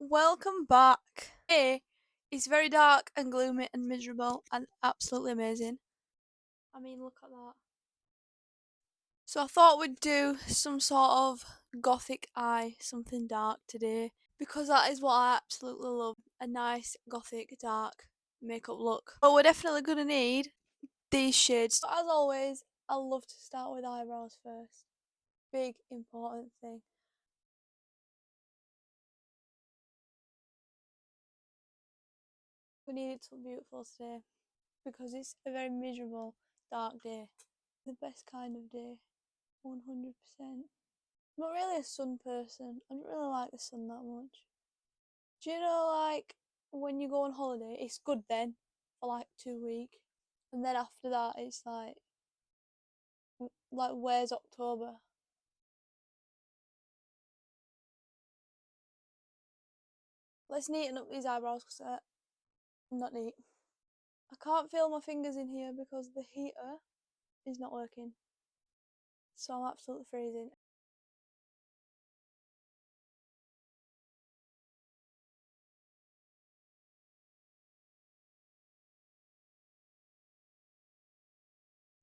Welcome back. Today is very dark and gloomy and miserable and absolutely amazing. I mean, look at that. So I thought we'd do some sort of gothic eye, something dark today, because that is what I absolutely love, a nice gothic dark makeup look. But we're definitely going to need these shades. So as always, I love to start with eyebrows first. Big important thing. We need it to look beautiful today because it's a very miserable, dark day. The best kind of day. 100%. I'm not really a sun person. I don't really like the sun that much. Do you know, like, when you go on holiday, it's good then for like 2 weeks, and then after that, it's like where's October? Let's neaten up these eyebrows because they're not neat. I can't feel my fingers in here because the heater is not working, so I'm absolutely freezing.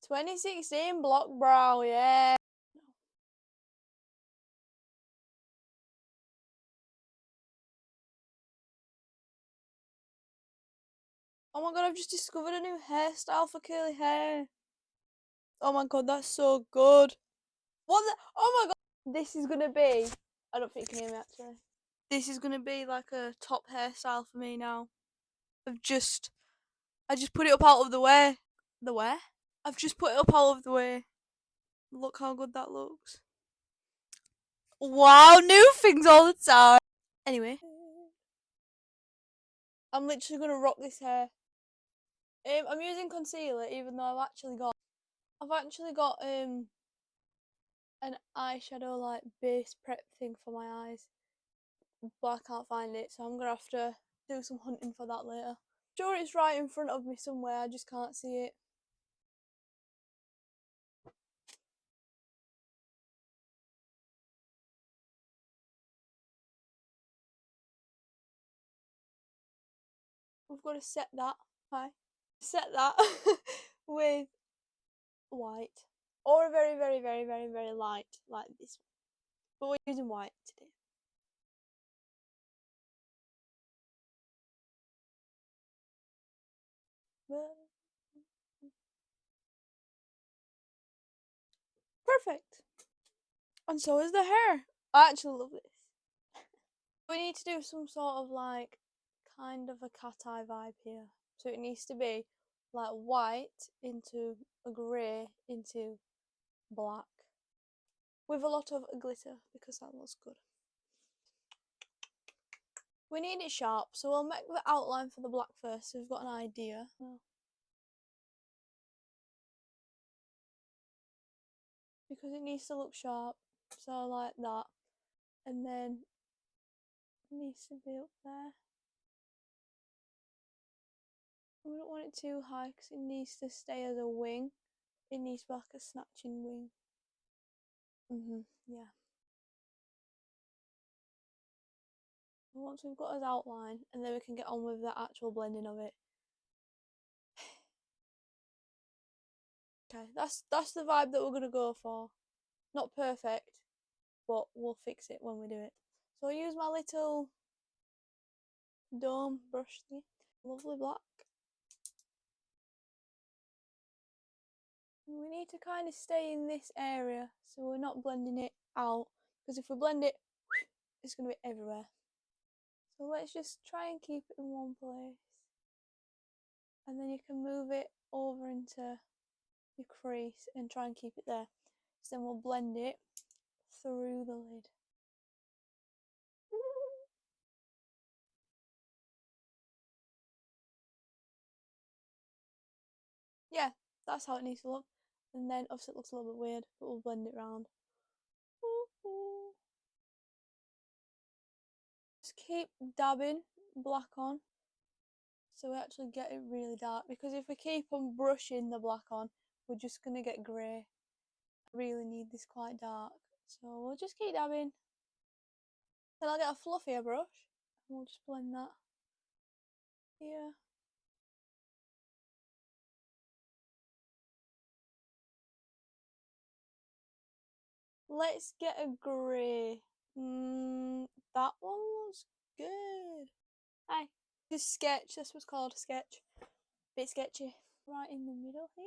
"2016 block brow, yeah." Oh my god, I've just discovered a new hairstyle for curly hair. Oh my god, that's so good. What the? Oh my god. This is gonna be. I don't think you can hear me actually. This is gonna be like a top hairstyle for me now. I've just. I just put it up out of the way. The where? I've just put it up out of the way. Look how good that looks. Wow, new things all the time. Anyway. I'm literally gonna rock this hair. I'm using concealer even though I've actually got an eyeshadow like base prep thing for my eyes, but I can't find it, so I'm gonna have to do some hunting for that later. Sure, it's right in front of me somewhere, I just can't see it. We've got to set that. Hi. Set that with white. Or a very, very, very, very, very light, like this one. But we're using white today. Perfect. And so is the hair. I actually love this. We need to do some sort of like kind of a cat eye vibe here. So it needs to be like white into a grey into black with a lot of glitter because that looks good. We need it sharp, so we'll make the outline for the black first so we've got an idea. Because it needs to look sharp, so like that. And then it needs to be up there. We don't want it too high because it needs to stay as a wing. It needs to be like a snatching wing. Yeah. Once we've got his outline, and then we can get on with the actual blending of it. Okay, that's the vibe that we're gonna go for. Not perfect, but we'll fix it when we do it. So I use my little dome brush thing. Lovely black. We need to kind of stay in this area so we're not blending it out, because if we blend it, it's going to be everywhere. So let's just try and keep it in one place, and then you can move it over into your crease and try and keep it there. So then we'll blend it through the lid. Yeah, that's how it needs to look. And then obviously it looks a little bit weird, but we'll blend it round. Just keep dabbing black on so we actually get it really dark, because if we keep on brushing the black on, we're just going to get grey. I really need this quite dark, so we'll just keep dabbing. Then I'll get a fluffier brush We'll just blend that here. Let's get a grey. That one looks good. Hi. This sketch, this was called a sketch. Bit sketchy. Right in the middle here.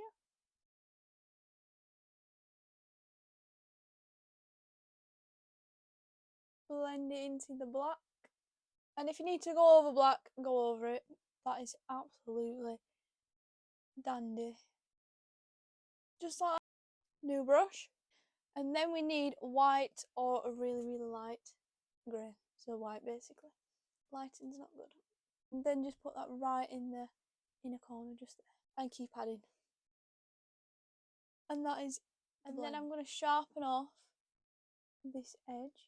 Blend it into the black. And if you need to go over black, go over it. That is absolutely dandy. Just like that. New brush. And then we need white or a really, really light grey. So white basically. Lighting's not good. And then just put that right in the inner corner just there. And keep adding. And that is, and then I'm going to sharpen off this edge.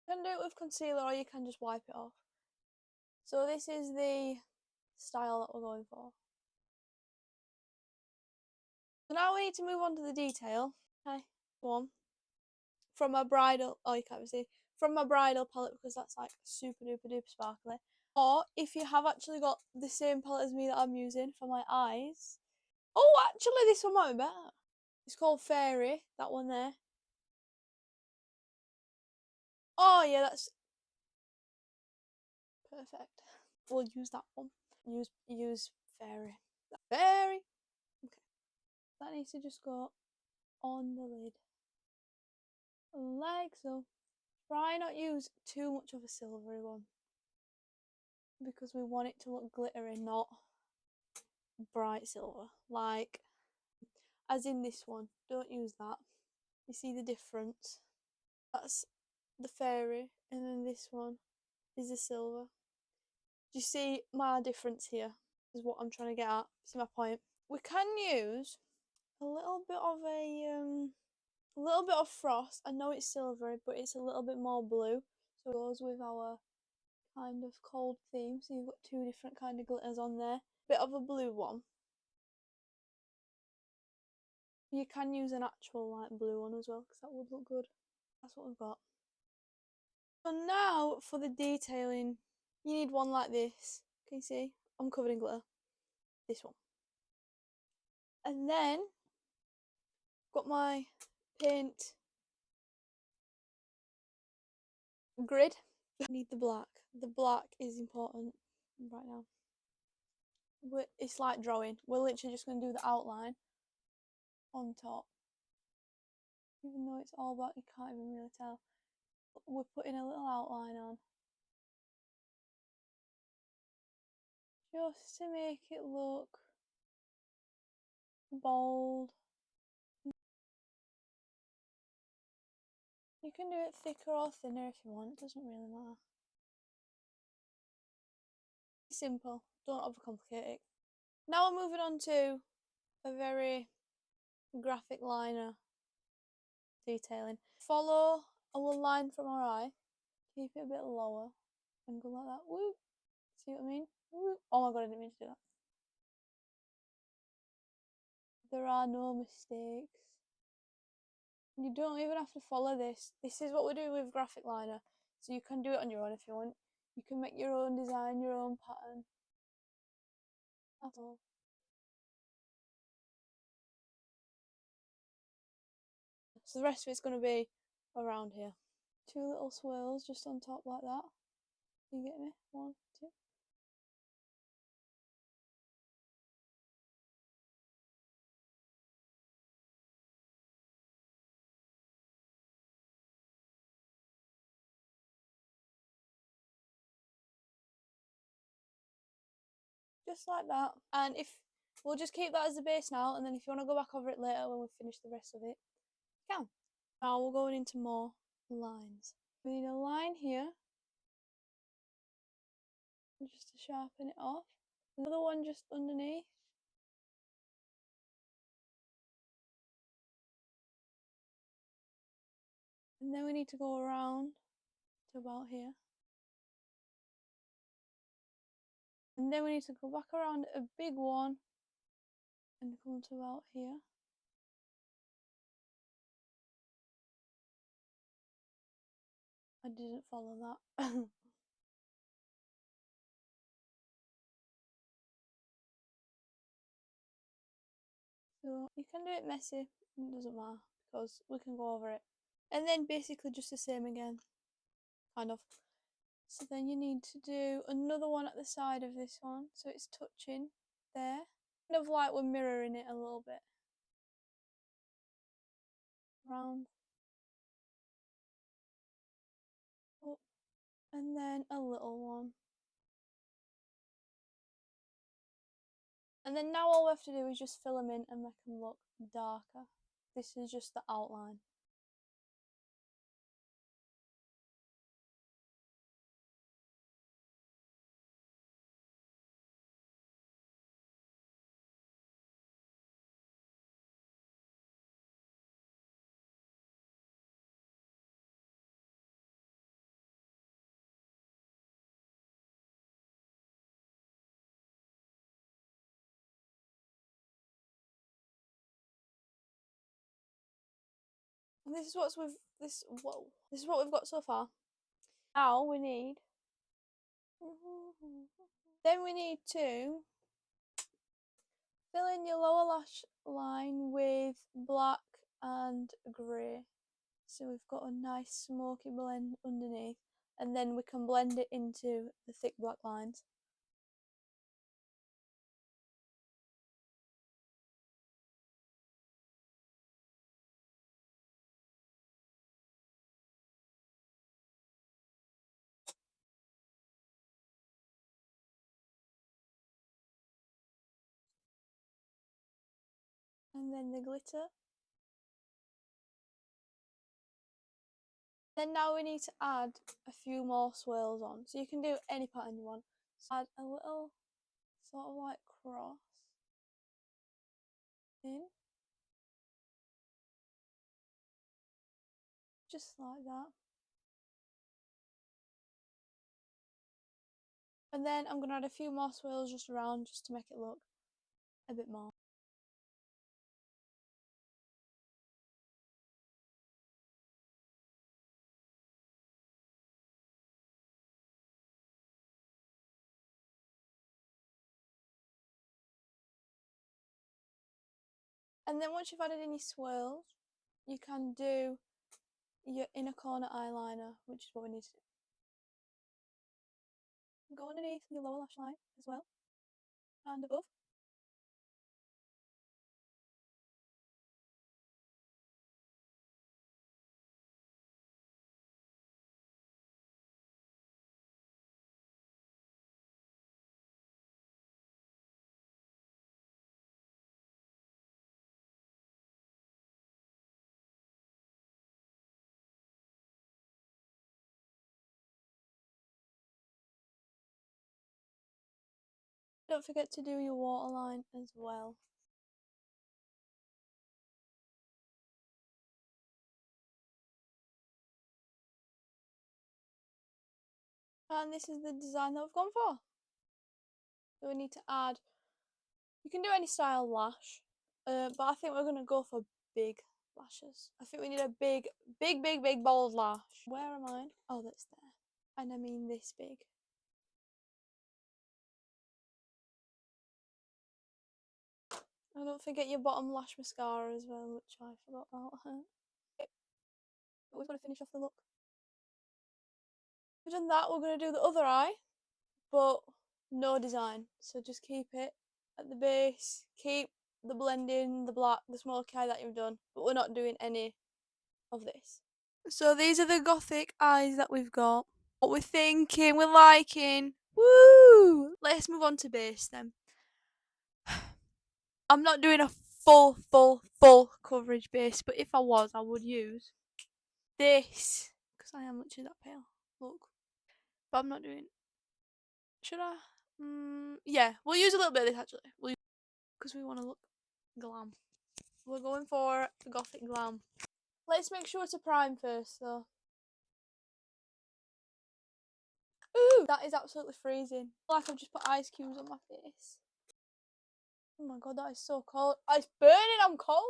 You can do it with concealer or you can just wipe it off. So this is the style that we're going for. So now we need to move on to the detail. Okay, one from my bridal, oh you can't even see, from my bridal palette because that's like super duper duper sparkly. Or if you have actually got the same palette as me that I'm using for my eyes. Oh, actually this one might be better. It's called Fairy, that one there. Oh yeah, that's perfect. We'll use that one. Use Fairy. Fairy. Okay. That needs to just go on the lid. Like so. Try not use too much of a silvery one. Because we want it to look glittery, not bright silver. Like, as in this one. Don't use that. You see the difference? That's the fairy, and then this one is the silver. Do you see my difference here? Is what I'm trying to get at. See my point? We can use a little bit of a little bit of frost. I know it's silvery, but it's a little bit more blue. So it goes with our kind of cold theme. So you've got two different kind of glitters on there. Bit of a blue one. You can use an actual light blue one as well, because that would look good. That's what we've got. So now for the detailing, you need one like this. Can you see? I'm covered in glitter. This one. And then got my paint grid. I need the black. The black is important right now. It's like drawing. We're literally just going to do the outline on top. Even though it's all black, you can't even really tell. We're putting a little outline on. Just to make it look bold. You can do it thicker or thinner if you want, it doesn't really matter. Simple, don't overcomplicate it. Now we're moving on to a very graphic liner detailing. Follow our line from our eye, keep it a bit lower, and go like that. Woo! See what I mean? Woo! Oh my god, I didn't mean to do that. There are no mistakes. You don't even have to follow this. This is what we do with graphic liner. So you can do it on your own if you want. You can make your own design, your own pattern. That's all. So the rest of it's going to be around here. Two little swirls just on top like that. You get me? One, two. Just like that. And if we'll just keep that as the base now, and then if you want to go back over it later when we finish the rest of it, you can. Now we're going into more lines. We need a line here, just to sharpen it off. Another one just underneath. And then we need to go around to about here. And then we need to go back around a big one and come to about here. I didn't follow that. So you can do it messy, it doesn't matter because we can go over it. And then basically just the same again, kind of. So then you need to do another one at the side of this one, so it's touching there. Kind of like we're mirroring it a little bit. Round, up, and then a little one. And then now all we have to do is just fill them in and make them look darker. This is just the outline. And this is what's with this. Whoa! This is what we've got so far. Now we need. Then we need to fill in your lower lash line with black and grey. So we've got a nice smoky blend underneath, and then we can blend it into the thick black lines. And then the glitter. Then now we need to add a few more swirls on. So you can do any pattern you want. So add a little sort of like cross in. Just like that. And then I'm going to add a few more swirls just around just to make it look a bit more. And then once you've added any swirls, you can do your inner corner eyeliner, which is what we need to do. Go underneath your lower lash line as well, and above. Don't forget to do your waterline as well. And this is the design that we've gone for. So we need to add, you can do any style lash, but I think we're going to go for big lashes. I think we need a big bold lash. Where am I? Oh, that's there. And I mean this big. And don't forget your bottom lash mascara as well, which I forgot about. Okay, but we've got to finish off the look. We've done that, we're going to do the other eye, but no design. So just keep it at the base, keep the blending, the black, the smoky eye that you've done, but we're not doing any of this. So these are the gothic eyes that we've got. What we're thinking, we're liking. Woo! Let's move on to base then. I'm not doing a full coverage base, but if I was, I would use this because I am literally that pale. Look, but I'm not doing. Should I? Yeah, we'll use a little bit of this actually. Because we want to look glam. We're going for gothic glam. Let's make sure to prime first though. Ooh, that is absolutely freezing. Like I've just put ice cubes on my face. Oh my god, that is so cold. It's burning, I'm cold.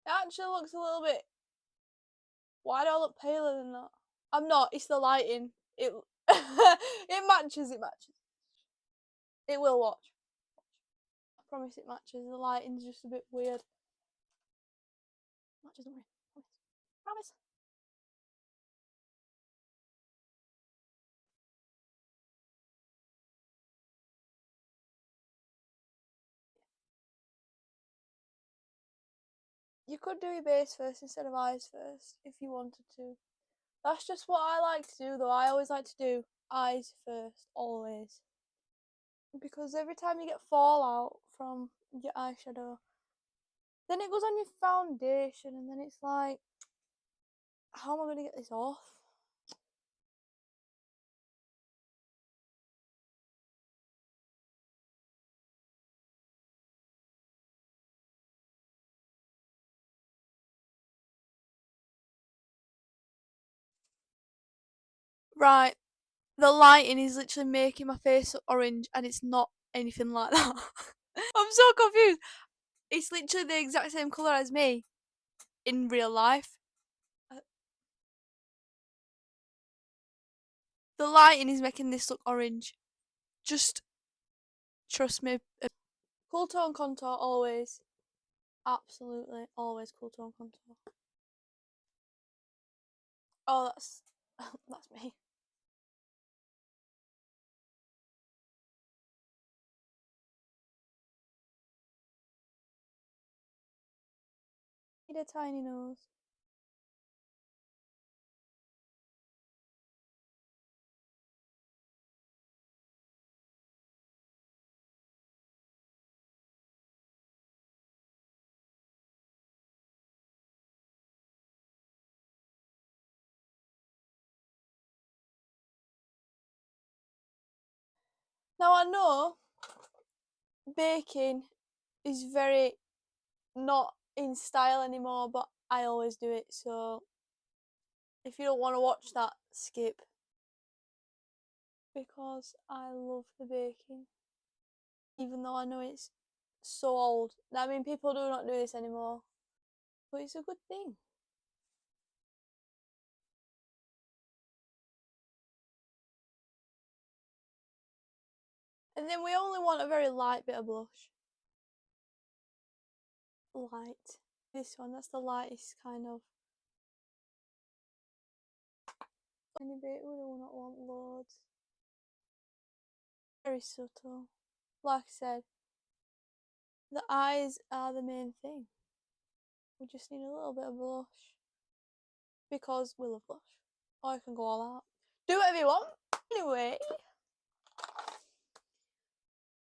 It actually looks a little bit. Why do I look paler than that? I'm not, it's the lighting. It it matches, it matches. It will watch. I promise it matches. The lighting's just a bit weird. Matches, don't worry. Promise. Promise. You could do your base first instead of eyes first if you wanted to. That's just what I like to do though. I always like to do eyes first, always. Because every time you get fallout from your eyeshadow, then it goes on your foundation and then it's like, how am I going to get this off? Right, the lighting is literally making my face orange and it's not anything like that. I'm so confused. It's literally the exact same colour as me in real life. Uh, The lighting is making this look orange. Just trust me. Cool tone contour always. Absolutely always cool tone contour. Oh, that's that's me. Need a tiny nose. Now I know baking is very not in style anymore, but I always do it. So if you don't want to watch that, skip. Because I love the baking, even though I know it's so old. I mean, people do not do this anymore, but it's a good thing. And then we only want a very light bit of blush. Light. This one, that's the lightest kind of. Any bit, we do not want loads. Very subtle. Like I said, the eyes are the main thing. We just need a little bit of blush because we love blush. Or you can go all out. Do whatever you want. Anyway,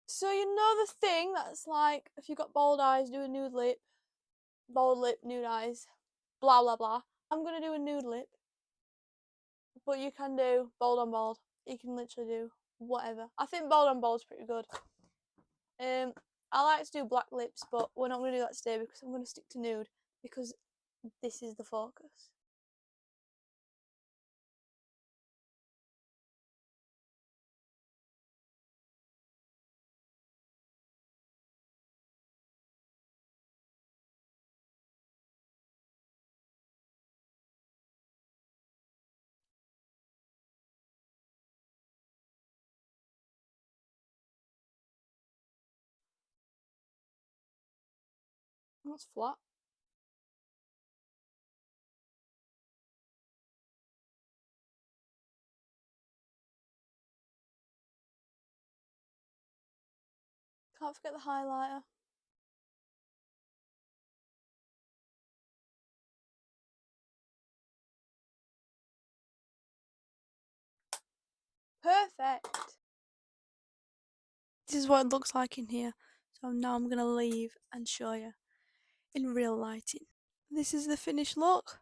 so you know the thing that's like if you got bold eyes, do a nude lip, bold lip, nude eyes, blah blah blah. I'm gonna do a nude lip, but you can do bold on bold. You can literally do whatever. I think bold on bold's pretty good. I like to do black lips, but we're not gonna do that today because I'm gonna stick to nude because this is the focus. That's flat. Can't forget the highlighter. Perfect. This is what it looks like in here. So now I'm gonna leave and show you in real lighting. This is the finished look.